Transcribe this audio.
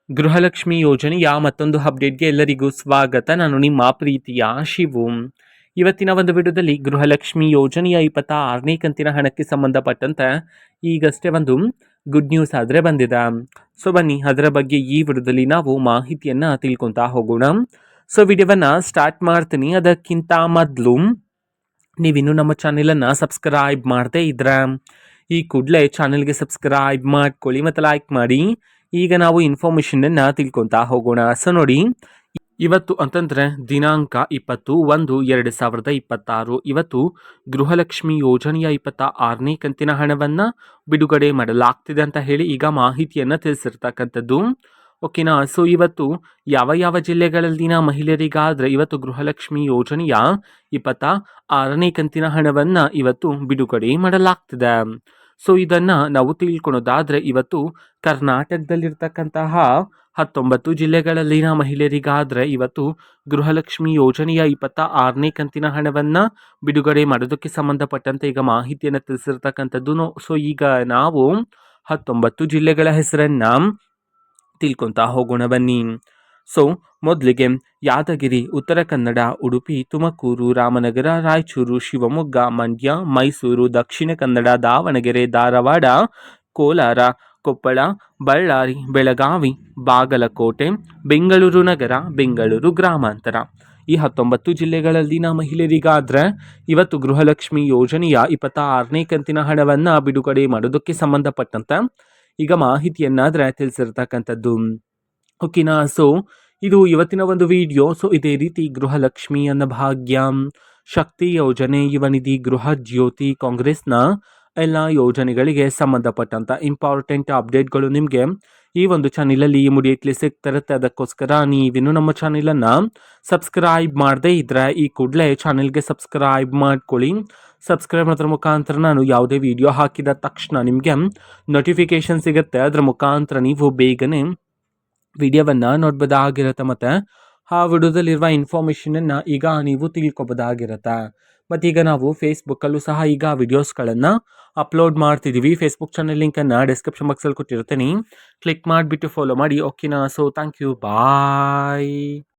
ಗೃಹಲಕ್ಷ್ಮಿ ಯೋಜನೆಯ ಮತ್ತೊಂದು ಅಪ್ಡೇಟ್ಗೆ ಎಲ್ಲರಿಗೂ ಸ್ವಾಗತ. ನಾನು ನಿಮ್ಮ ಪ್ರೀತಿಯ ಶಿವು. ಇವತ್ತಿನ ಒಂದು ವಿಡಿಯೋದಲ್ಲಿ ಗೃಹಲಕ್ಷ್ಮಿ ಯೋಜನೆಯ 26ನೇ ಕಂತಿನ ಹಣಕ್ಕೆ ಸಂಬಂಧಪಟ್ಟಂತೆ ಈಗಷ್ಟೇ ಒಂದು ಗುಡ್ ನ್ಯೂಸ್ ಆದರೆ ಬಂದಿದೆ. ಸೊ ಬನ್ನಿ ಅದರ ಬಗ್ಗೆ ಈ ವಿಡಿಯೋದಲ್ಲಿ ನಾವು ಮಾಹಿತಿಯನ್ನು ತಿಳ್ಕೊತಾ ಹೋಗೋಣ. ಸೊ ವಿಡಿಯೋವನ್ನು ಸ್ಟಾರ್ಟ್ ಮಾಡ್ತೀನಿ. ಅದಕ್ಕಿಂತ ಮೊದಲು ನೀವಿನ್ನೂ ನಮ್ಮ ಚಾನೆಲನ್ನು ಸಬ್ಸ್ಕ್ರೈಬ್ ಮಾಡದೇ ಇದ್ರೆ ಈ ಕೂಡಲೇ ಚಾನೆಲ್ಗೆ ಸಬ್ಸ್ಕ್ರೈಬ್ ಮಾಡ್ಕೊಳ್ಳಿ ಮತ್ತು ಲೈಕ್ ಮಾಡಿ. ಈಗ ನಾವು ಇನ್ಫಾರ್ಮೇಷನನ್ನು ತಿಳ್ಕೊತಾ ಹೋಗೋಣ. ಸೊ ನೋಡಿ, ಇವತ್ತು ಅಂತಂದರೆ ದಿನಾಂಕ 20/1/2026 ಇವತ್ತು ಗೃಹಲಕ್ಷ್ಮಿ ಯೋಜನೆಯ 26ನೇ ಕಂತಿನ ಹಣವನ್ನು ಬಿಡುಗಡೆ ಮಾಡಲಾಗ್ತಿದೆ ಅಂತ ಹೇಳಿ ಈಗ ಮಾಹಿತಿಯನ್ನು ತಿಳಿಸಿರ್ತಕ್ಕಂಥದ್ದು. ಓಕೆನಾ. ಸೊ ಇವತ್ತು ಯಾವ ಯಾವ ಜಿಲ್ಲೆಗಳಲ್ಲಿನ ಮಹಿಳೆಯರಿಗಾದರೆ ಇವತ್ತು ಗೃಹಲಕ್ಷ್ಮಿ ಯೋಜನೆಯ 26ನೇ ಕಂತಿನ ಹಣವನ್ನು ಇವತ್ತು ಬಿಡುಗಡೆ ಮಾಡಲಾಗ್ತಿದೆ. ಸೊ ಇದನ್ನು ನಾವು ತಿಳ್ಕೊಳೋದಾದರೆ ಇವತ್ತು ಕರ್ನಾಟಕದಲ್ಲಿರ್ತಕ್ಕಂತಹ 19 ಜಿಲ್ಲೆಗಳಲ್ಲಿನ ಮಹಿಳೆಯರಿಗಾದರೆ ಇವತ್ತು ಗೃಹಲಕ್ಷ್ಮಿ ಯೋಜನೆಯ 26ನೇ ಕಂತಿನ ಹಣವನ್ನು ಬಿಡುಗಡೆ ಮಾಡೋದಕ್ಕೆ ಸಂಬಂಧಪಟ್ಟಂತೆ ಈಗ ಮಾಹಿತಿಯನ್ನು ತಿಳಿಸಿರ್ತಕ್ಕಂಥದ್ದು. ಸೊ ಈಗ ನಾವು 19 ಜಿಲ್ಲೆಗಳ ಹೆಸರನ್ನು ತಿಳ್ಕೊತಾ ಹೋಗೋಣ ಬನ್ನಿ. ಸೊ ಮೊದಲಿಗೆ ಯಾದಗಿರಿ, ಉತ್ತರ ಕನ್ನಡ, ಉಡುಪಿ, ತುಮಕೂರು, ರಾಮನಗರ, ರಾಯಚೂರು, ಶಿವಮೊಗ್ಗ, ಮಂಡ್ಯ, ಮೈಸೂರು, ದಕ್ಷಿಣ ಕನ್ನಡ, ದಾವಣಗೆರೆ, ಧಾರವಾಡ, ಕೋಲಾರ, ಕೊಪ್ಪಳ, ಬಳ್ಳಾರಿ, ಬೆಳಗಾವಿ, ಬಾಗಲಕೋಟೆ, ಬೆಂಗಳೂರು ನಗರ, ಬೆಂಗಳೂರು ಗ್ರಾಮಾಂತರ ಈ 19 ಜಿಲ್ಲೆಗಳಲ್ಲಿನ ಮಹಿಳೆಯರಿಗಾದರೆ ಇವತ್ತು ಗೃಹಲಕ್ಷ್ಮಿ ಯೋಜನೆಯ 26ನೇ ಕಂತಿನ ಹಣವನ್ನು ಬಿಡುಗಡೆ ಮಾಡೋದಕ್ಕೆ ಸಂಬಂಧಪಟ್ಟಂತೆ ಈಗ ಮಾಹಿತಿಯನ್ನಾದರೆ ತಿಳಿಸಿರ್ತಕ್ಕಂಥದ್ದು. ಓಕೆನಾ. ಸೊ ಇದು ಇವತ್ತಿನ ಒಂದು ವಿಡಿಯೋ. ಸೊ ಇದೇ ರೀತಿ ಗೃಹಲಕ್ಷ್ಮಿ ಅನ್ನಭಾಗ್ಯ, ಶಕ್ತಿ ಯೋಜನೆ, ಯುವ ನಿಧಿ, ಗೃಹ ಜ್ಯೋತಿ, ಕಾಂಗ್ರೆಸ್ನ ಎಲ್ಲ ಯೋಜನೆಗಳಿಗೆ ಸಂಬಂಧಪಟ್ಟಂಥ ಇಂಪಾರ್ಟೆಂಟ್ ಅಪ್ಡೇಟ್ಗಳು ನಿಮಗೆ ಈ ಒಂದು ಚಾನಲಲ್ಲಿ ಇಮಿಡಿಯೇಟ್ಲಿ ಸಿಗ್ತಿರುತ್ತೆ. ಅದಕ್ಕೋಸ್ಕರ ನೀವಿನ್ನೂ ನಮ್ಮ ಚಾನಲನ್ನು ಸಬ್ಸ್ಕ್ರೈಬ್ ಮಾಡದೇ ಇದ್ದರೆ ಈ ಕೂಡಲೇ ಚಾನಲ್ಗೆ ಸಬ್ಸ್ಕ್ರೈಬ್ ಮಾಡ್ಕೊಳ್ಳಿ. ಸಬ್ಸ್ಕ್ರೈಬ್ ಮಾಡೋದ್ರ ಮುಖಾಂತರ ನಾನು ಯಾವುದೇ ವಿಡಿಯೋ ಹಾಕಿದ ತಕ್ಷಣ ನಿಮಗೆ ನೋಟಿಫಿಕೇಷನ್ ಸಿಗುತ್ತೆ. ಅದರ ಮುಖಾಂತರ ನೀವು ಬೇಗನೆ ವಿಡಿಯೋವನ್ನು ನೋಡ್ಬೋದಾಗಿರುತ್ತೆ ಮತ್ತು ಆ ವಿಡಿಯೋದಲ್ಲಿರುವ ಇನ್ಫಾರ್ಮೇಷನನ್ನು ಈಗ ನೀವು ತಿಳ್ಕೊಬೋದಾಗಿರುತ್ತೆ. ಮತ್ತು ಈಗ ನಾವು ಫೇಸ್ಬುಕ್ಕಲ್ಲೂ ಸಹ ಈಗ ವಿಡಿಯೋಸ್ಗಳನ್ನು ಅಪ್ಲೋಡ್ ಮಾಡ್ತಿದ್ದೀವಿ. ಫೇಸ್ಬುಕ್ ಚಾನಲ್ ಲಿಂಕನ್ನು ಡಿಸ್ಕ್ರಿಪ್ಷನ್ ಬಾಕ್ಸಲ್ಲಿ ಕೊಟ್ಟಿರ್ತೀನಿ, ಕ್ಲಿಕ್ ಮಾಡಿಬಿಟ್ಟು ಫಾಲೋ ಮಾಡಿ. ಓಕೆನಾ. So thank you, bye.